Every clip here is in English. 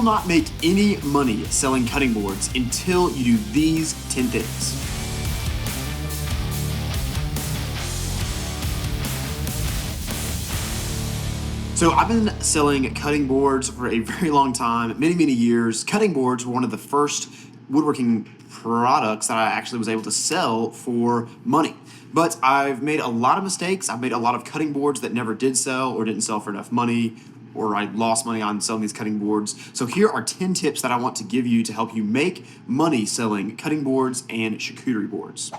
will not make any money selling cutting boards until you do these 10 things. So I've been selling cutting boards for a very long time, many years. Cutting boards were one of the first woodworking products that I actually was able to sell for money. But I've made a lot of mistakes. I've made a lot of cutting boards that never did sell or didn't sell for enough money, or I lost money on selling these cutting boards. So here are 10 tips that I want to give you to help you make money selling cutting boards and charcuterie boards.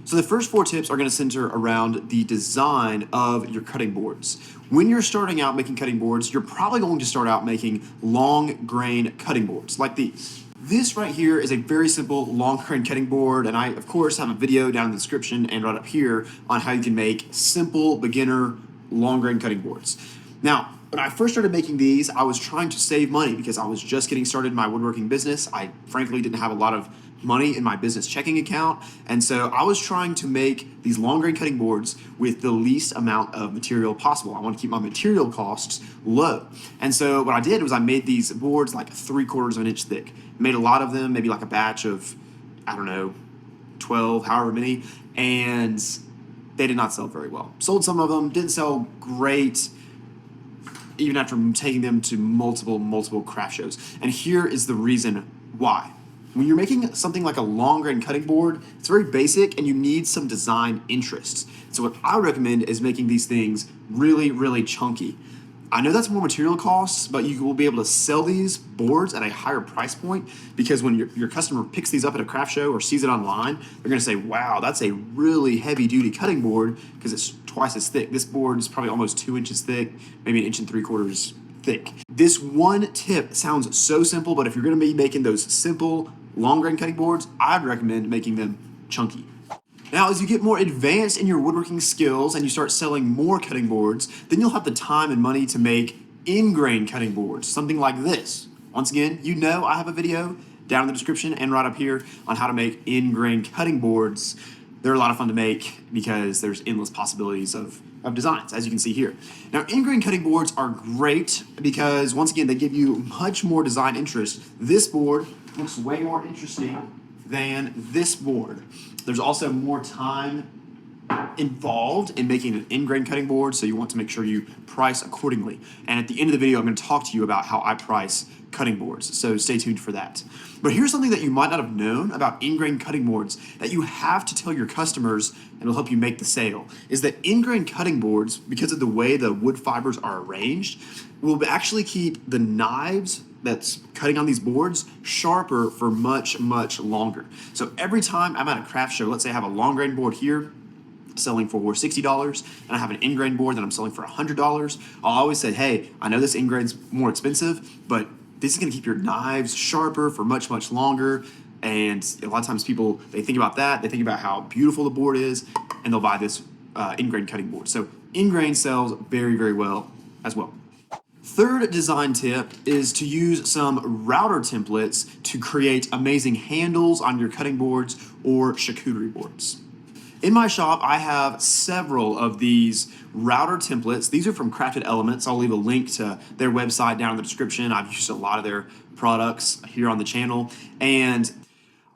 So the first 4 tips are going to center around the design of your cutting boards. When you're starting out making cutting boards, you're probably going to start out making long grain cutting boards like these. This right here is a very simple long grain cutting board, and I of course have a video down in the description and right up here on how you can make simple beginner long grain cutting boards. Now, when I first started making these, I was trying to save money because I was just getting started in my woodworking business. I frankly didn't have a lot of money in my business checking account, and so I was trying to make these long grain cutting boards with the least amount of material possible. I want to keep my material costs low, and so what I did was I made these boards like 3/4 of an inch thick. Made a lot of them, maybe like a batch of, I don't know, 12, however many, and they did not sell very well. Sold some of them, didn't sell great, even after taking them to multiple craft shows. And here is the reason why. When you're making something like a long grain cutting board, it's very basic and you need some design interests. So what I recommend is making these things really chunky. I know that's more material costs, but you will be able to sell these boards at a higher price point because when your customer picks these up at a craft show or sees it online, they're going to say, wow, that's a really heavy duty cutting board because it's twice as thick. This board is probably almost 2 inches thick, maybe 1 3/4 thick. This one tip sounds so simple, but if you're going to be making those simple long grain cutting boards, I'd recommend making them chunky. Now, as you get more advanced in your woodworking skills and you start selling more cutting boards, then you'll have the time and money to make in-grain cutting boards, something like this. Once again, you know I have a video down in the description and right up here on how to make in-grain cutting boards. They're a lot of fun to make because there's endless possibilities of designs, as you can see here. Now, in-grain cutting boards are great because, once again, they give you much more design interest. This board looks way more interesting than this board. There's also more time involved in making an in-grain cutting board, so you want to make sure you price accordingly. And at the end of the video, I'm going to talk to you about how I price cutting boards, so stay tuned for that. But here's something that you might not have known about in-grain cutting boards that you have to tell your customers and it'll help you make the sale, is that in-grain cutting boards, because of the way the wood fibers are arranged, will actually keep the knives that's cutting on these boards sharper for much longer. So every time I'm at a craft show, let's say I have a long grain board here selling for $60 and I have an in-grain board that I'm selling for $100, I'll always say, hey, I know this in-grain's more expensive, but this is going to keep your knives sharper for much longer. And a lot of times people, they think about that, they think about how beautiful the board is, and they'll buy this in-grain cutting board. So in-grain sells very well as well. Third design tip is to use some router templates to create amazing handles on your cutting boards or charcuterie boards. In my shop, I have several of these router templates. These are from Crafted Elements. I'll leave a link to their website down in the description. I've used a lot of their products here on the channel. And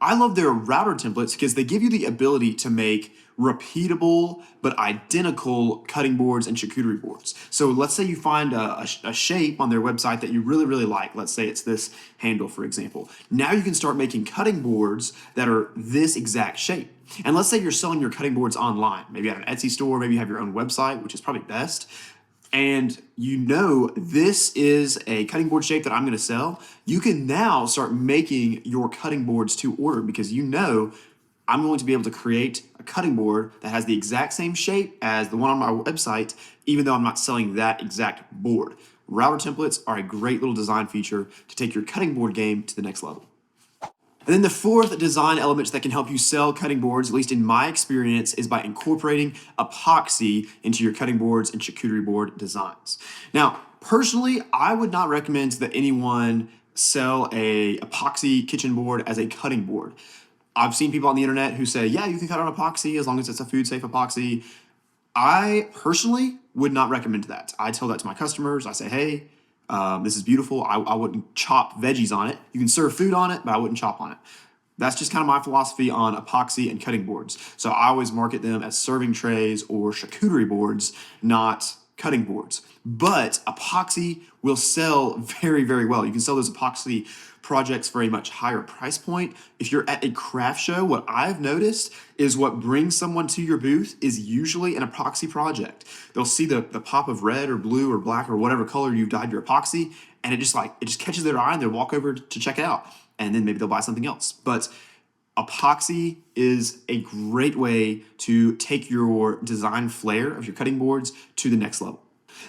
I love their router templates because they give you the ability to make repeatable but identical cutting boards and charcuterie boards. So let's say you find a shape on their website that you really like. Let's say it's this handle, for example. Now you can start making cutting boards that are this exact shape. And let's say you're selling your cutting boards online, maybe at an Etsy store, maybe you have your own website, which is probably best. And you know this is a cutting board shape that I'm going to sell. You can now start making your cutting boards to order because you know I'm going to be able to create a cutting board that has the exact same shape as the one on my website, even though I'm not selling that exact board. Router templates are a great little design feature to take your cutting board game to the next level. And then the fourth design element that can help you sell cutting boards, at least in my experience, is by incorporating epoxy into your cutting boards and charcuterie board designs. Now, personally, I would not recommend that anyone sell a epoxy kitchen board as a cutting board. I've seen people on the internet who say, yeah, you can cut on epoxy as long as it's a food-safe epoxy. I personally would not recommend that. I tell that to my customers. I say, hey, This is beautiful. I wouldn't chop veggies on it. You can serve food on it, but I wouldn't chop on it. That's just kind of my philosophy on epoxy and cutting boards. So I always market them as serving trays or charcuterie boards, not cutting boards. But epoxy will sell very, very well. You can sell those epoxy projects for a much higher price point. If you're at a craft show, what I've noticed is what brings someone to your booth is usually an epoxy project. They'll see the pop of red or blue or black or whatever color you've dyed your epoxy, and it just catches their eye and they'll walk over to check it out. And then maybe they'll buy something else. But epoxy is a great way to take your design flair of your cutting boards to the next level.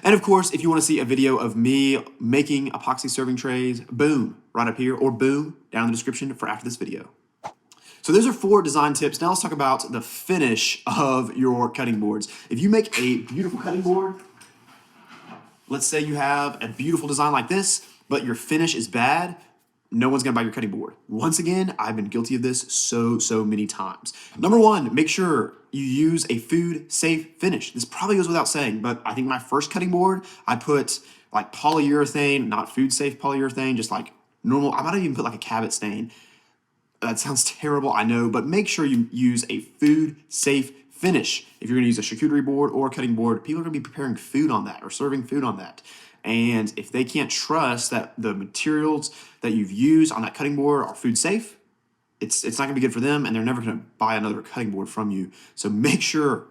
And of course, if you want to see a video of me making epoxy serving trays, boom, right up here, or boom, down in the description for after this video. So those are 4 design tips. Now let's talk about the finish of your cutting boards. If you make a beautiful cutting board, let's say you have a beautiful design like this, but your finish is bad, no one's gonna buy your cutting board. Once again, I've been guilty of this so many times. Number 1, make sure you use a food safe finish. This probably goes without saying, but I think my first cutting board, I put like polyurethane, not food safe polyurethane, just like normal. I might have even put like a Cabot stain. That sounds terrible, I know, but make sure you use a food safe finish. If you're gonna use a charcuterie board or a cutting board, people are gonna be preparing food on that or serving food on that. And if they can't trust that the materials that you've used on that cutting board are food safe, it's not gonna be good for them, and they're never gonna buy another cutting board from you. So make sure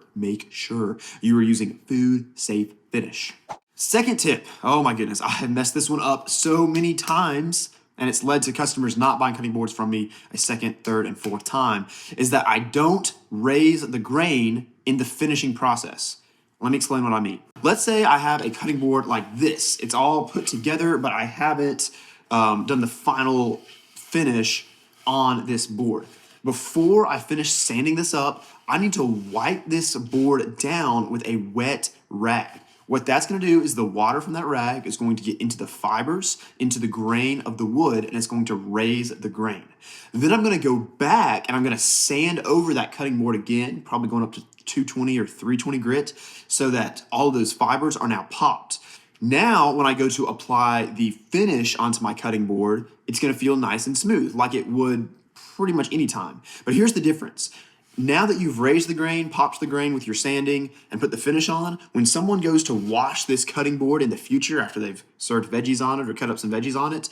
you are using food safe finish. Second tip, oh my goodness, I have messed this one up so many times, and it's led to customers not buying cutting boards from me a second, third, and fourth time, is that I don't raise the grain in the finishing process. Let me explain what I mean. Let's say I have a cutting board like this. It's all put together, but I haven't done the final finish on this board. Before I finish sanding this up, I need to wipe this board down with a wet rag. What that's gonna do is the water from that rag is going to get into the fibers, into the grain of the wood, and it's going to raise the grain. Then I'm gonna go back and I'm gonna sand over that cutting board again, probably going up to 220 or 320 grit, so that all of those fibers are now popped. Now, when I go to apply the finish onto my cutting board, it's gonna feel nice and smooth, like it would pretty much any time. But here's the difference. Now that you've raised the grain, popped the grain with your sanding, and put the finish on, when someone goes to wash this cutting board in the future after they've served veggies on it or cut up some veggies on it,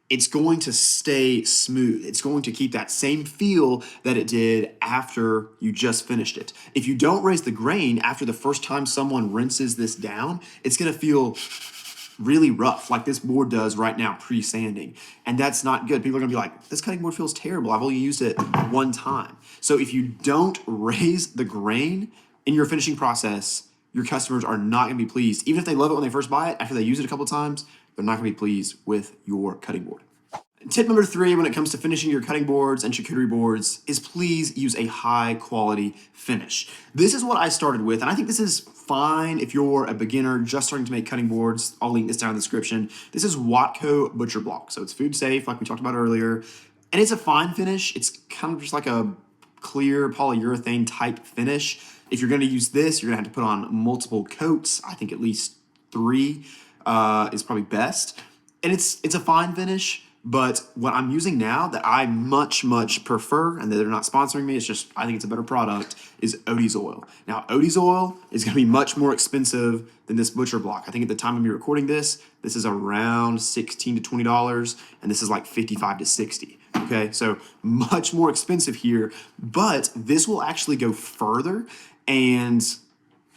it's going to stay smooth. It's going to keep that same feel that it did after you just finished it. If you don't raise the grain after the first time someone rinses this down, it's gonna feel really rough, like this board does right now, pre-sanding. And that's not good. People are gonna be like, this cutting board feels terrible. I've only used it one time. So if you don't raise the grain in your finishing process, your customers are not gonna be pleased. Even if they love it when they first buy it, after they use it a couple of times, they're not gonna be pleased with your cutting board. Tip number 3 when it comes to finishing your cutting boards and charcuterie boards is please use a high quality finish. This is what I started with, and I think this is fine if you're a beginner just starting to make cutting boards. I'll link this down in the description. This is Watco Butcher Block, so it's food safe like we talked about earlier, and it's a fine finish. It's kind of just like a clear polyurethane type finish. If you're gonna use this, you're gonna have to put on multiple coats. I think at least 3 is probably best. And it's a fine finish, but what I'm using now that I much prefer, and they're not sponsoring me, it's just I think it's a better product, is Odie's oil. Now, Odie's oil is gonna be much more expensive than this Butcher Block. I think at the time of me recording this is around $16 to $20, and this is like $55 to $60. Okay, so much more expensive here, but this will actually go further, and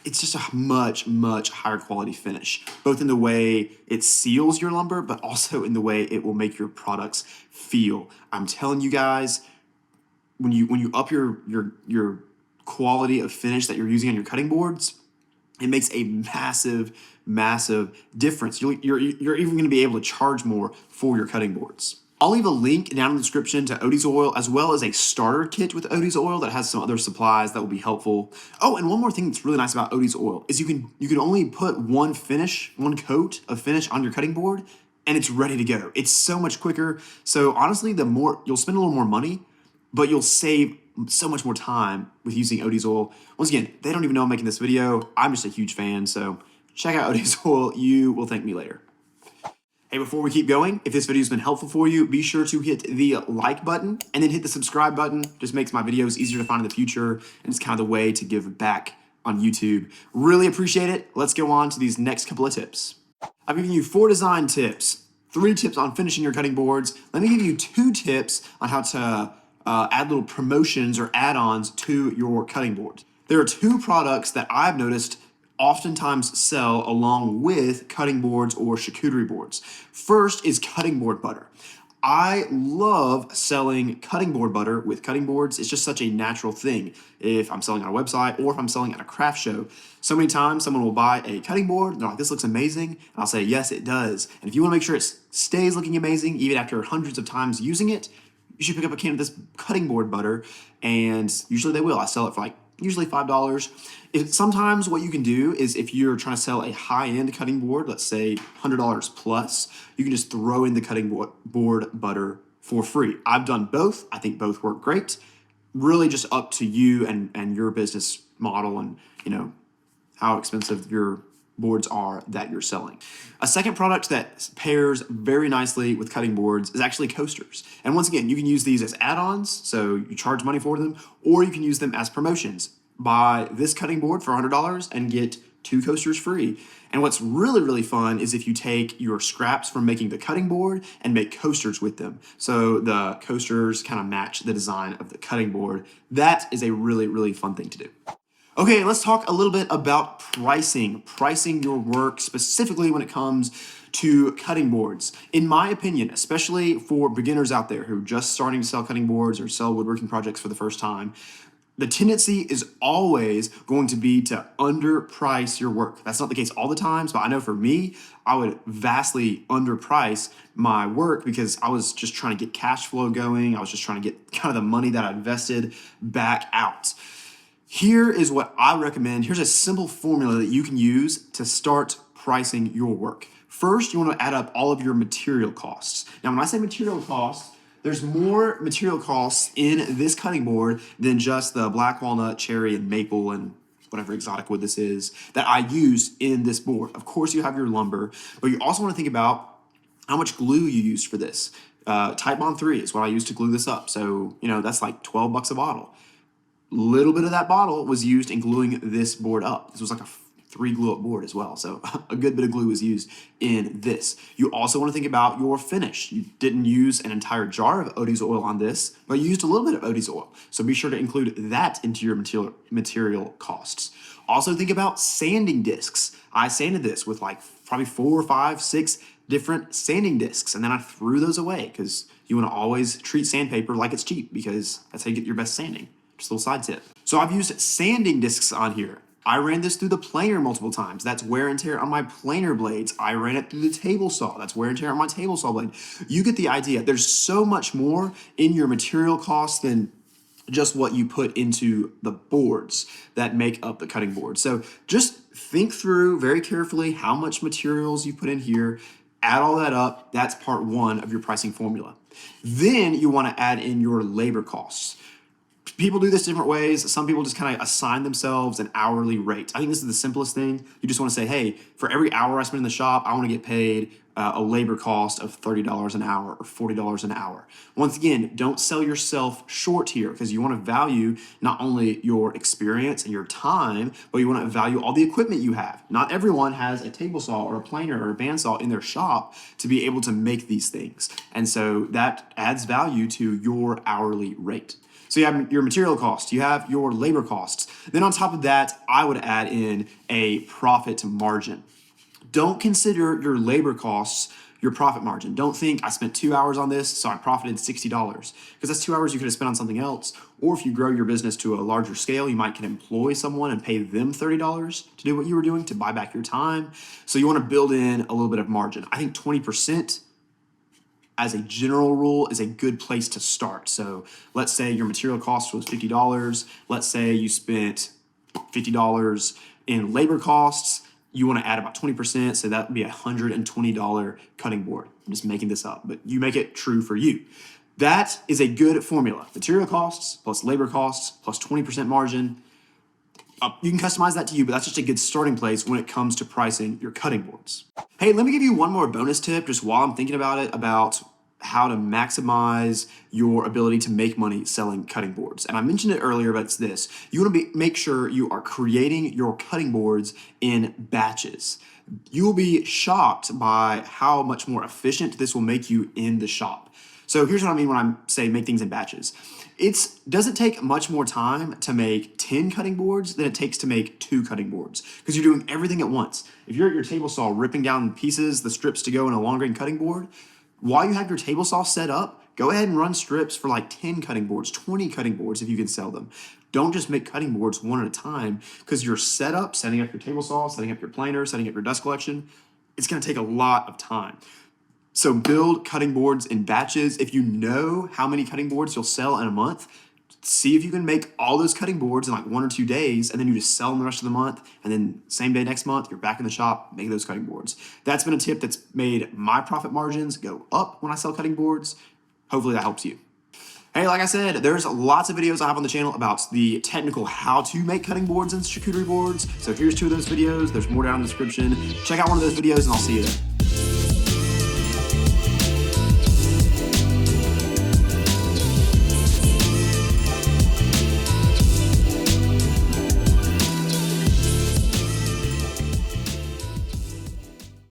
it's just a much higher quality finish, both in the way it seals your lumber, but also in the way it will make your products feel. I'm telling you guys, when you up your quality of finish that you're using on your cutting boards, it makes a massive difference. You're even going to be able to charge more for your cutting boards. I'll leave a link down in the description to Odie's oil, as well as a starter kit with Odie's oil that has some other supplies that will be helpful. Oh, and one more thing that's really nice about Odie's oil is you can only put one coat of finish on your cutting board, and it's ready to go. It's so much quicker. So honestly, you'll spend a little more money, but you'll save so much more time with using Odie's oil. Once again, they don't even know I'm making this video. I'm just a huge fan, so check out Odie's oil. You will thank me later. Hey, before we keep going, if this video has been helpful for you, be sure to hit the like button and then hit the subscribe button. Just makes my videos easier to find in the future, and it's kind of the way to give back on YouTube. Really appreciate it. Let's go on to these next couple of tips. I've given you 4 design tips, 3 tips on finishing your cutting boards. Let me give you 2 tips on how to add little promotions or add-ons to your cutting boards. There are 2 products that I've noticed oftentimes sell along with cutting boards or charcuterie boards. First is cutting board butter. I love selling cutting board butter with cutting boards. It's just such a natural thing. If I'm selling on a website or if I'm selling at a craft show, so many times someone will buy a cutting board and they're like, this looks amazing. And I'll say, yes, it does. And if you want to make sure it stays looking amazing, even after hundreds of times using it, you should pick up a can of this cutting board butter, and usually they will. I sell it for usually $5. Sometimes what you can do is if you're trying to sell a high-end cutting board, let's say $100 plus, you can just throw in the cutting board butter for free. I've done both. I think both work great. Really just up to you and your business model and how expensive your boards are that you're selling. A second product that pairs very nicely with cutting boards is actually coasters. And once again, you can use these as add-ons, so you charge money for them, or you can use them as promotions. Buy this cutting board for $100 and get 2 coasters free. And what's really, really fun is if you take your scraps from making the cutting board and make coasters with them. So the coasters kind of match the design of the cutting board. That is a really, really fun thing to do. Okay, let's talk a little bit about pricing your work, specifically when it comes to cutting boards. In my opinion, especially for beginners out there who are just starting to sell cutting boards or sell woodworking projects for the first time, the tendency is always going to be to underprice your work. That's not the case all the times, but I know for me, I would vastly underprice my work because I was just trying to get cash flow going. I was just trying to get kind of the money that I invested back out. Here is what I recommend. Here's a simple formula that you can use to start pricing your work. First, you want to add up all of your material costs. Now, when I say material costs, there's more material costs in this cutting board than just the black walnut, cherry, and maple, and whatever exotic wood this is that I use in this board. Of course, you have your lumber, but you also want to think about how much glue you used for this. Titebond 3 is what I use to glue this up. So, that's like $12 a bottle. Little bit of that bottle was used in gluing this board up. This was like a 3 glue up board as well. So a good bit of glue was used in this. You also want to think about your finish. You didn't use an entire jar of Odie's oil on this, but you used a little bit of Odie's oil. So be sure to include that into your material costs. Also think about sanding discs. I sanded this with probably 4, 5, 6 different sanding discs, and then I threw those away because you want to always treat sandpaper like it's cheap because that's how you get your best sanding. Just a little side tip. So I've used sanding discs on here. I ran this through the planer multiple times. That's wear and tear on my planer blades. I ran it through the table saw. That's wear and tear on my table saw blade. You get the idea. There's so much more in your material costs than just what you put into the boards that make up the cutting board. So just think through very carefully how much materials you put in here. Add all that up. That's part 1 of your pricing formula. Then you want to add in your labor costs. People do this different ways. Some people just kind of assign themselves an hourly rate. I think this is the simplest thing. You just want to say, hey, for every hour I spend in the shop, I want to get paid a labor cost of $30 an hour or $40 an hour. Once again, don't sell yourself short here because you want to value not only your experience and your time, but you want to value all the equipment you have. Not everyone has a table saw or a planer or a bandsaw in their shop to be able to make these things. And so that adds value to your hourly rate. So you have your material costs, you have your labor costs. Then on top of that, I would add in a profit margin. Don't consider your labor costs your profit margin. Don't think I spent 2 hours on this, so I profited $60, because that's 2 hours you could have spent on something else. Or if you grow your business to a larger scale, you might can employ someone and pay them $30 to do what you were doing, to buy back your time. So you want to build in a little bit of margin. I think 20% as a general rule is a good place to start. So let's say your material cost was $50. Let's say you spent $50 in labor costs. You want to add about 20%, so that would be a $120 cutting board. I'm just making this up, but you make it true for you. That is a good formula. Material costs plus labor costs plus 20% margin. You can customize that to you, but that's just a good starting place when it comes to pricing your cutting boards. Hey, let me give you one more bonus tip just while I'm thinking about it, about how to maximize your ability to make money selling cutting boards. And I mentioned it earlier, but it's this. You want to make sure you are creating your cutting boards in batches. You will be shocked by how much more efficient this will make you in the shop. So here's what I mean when I say make things in batches. It doesn't take much more time to make 10 cutting boards than it takes to make 2 cutting boards, because you're doing everything at once. If you're at your table saw ripping down pieces, the strips to go in a long grain cutting board, while you have your table saw set up, go ahead and run strips for like 10 cutting boards, 20 cutting boards if you can sell them. Don't just make cutting boards one at a time, because your setup, setting up your table saw, setting up your planer, setting up your dust collection, it's going to take a lot of time. So build cutting boards in batches. If you know how many cutting boards you'll sell in a month, see if you can make all those cutting boards in like 1 or 2 days, and then you just sell them the rest of the month, and then same day next month, you're back in the shop making those cutting boards. That's been a tip that's made my profit margins go up when I sell cutting boards. Hopefully that helps you. Hey, like I said, there's lots of videos I have on the channel about the technical how to make cutting boards and charcuterie boards. So here's 2 of those videos. There's more down in the description. Check out one of those videos and I'll see you there.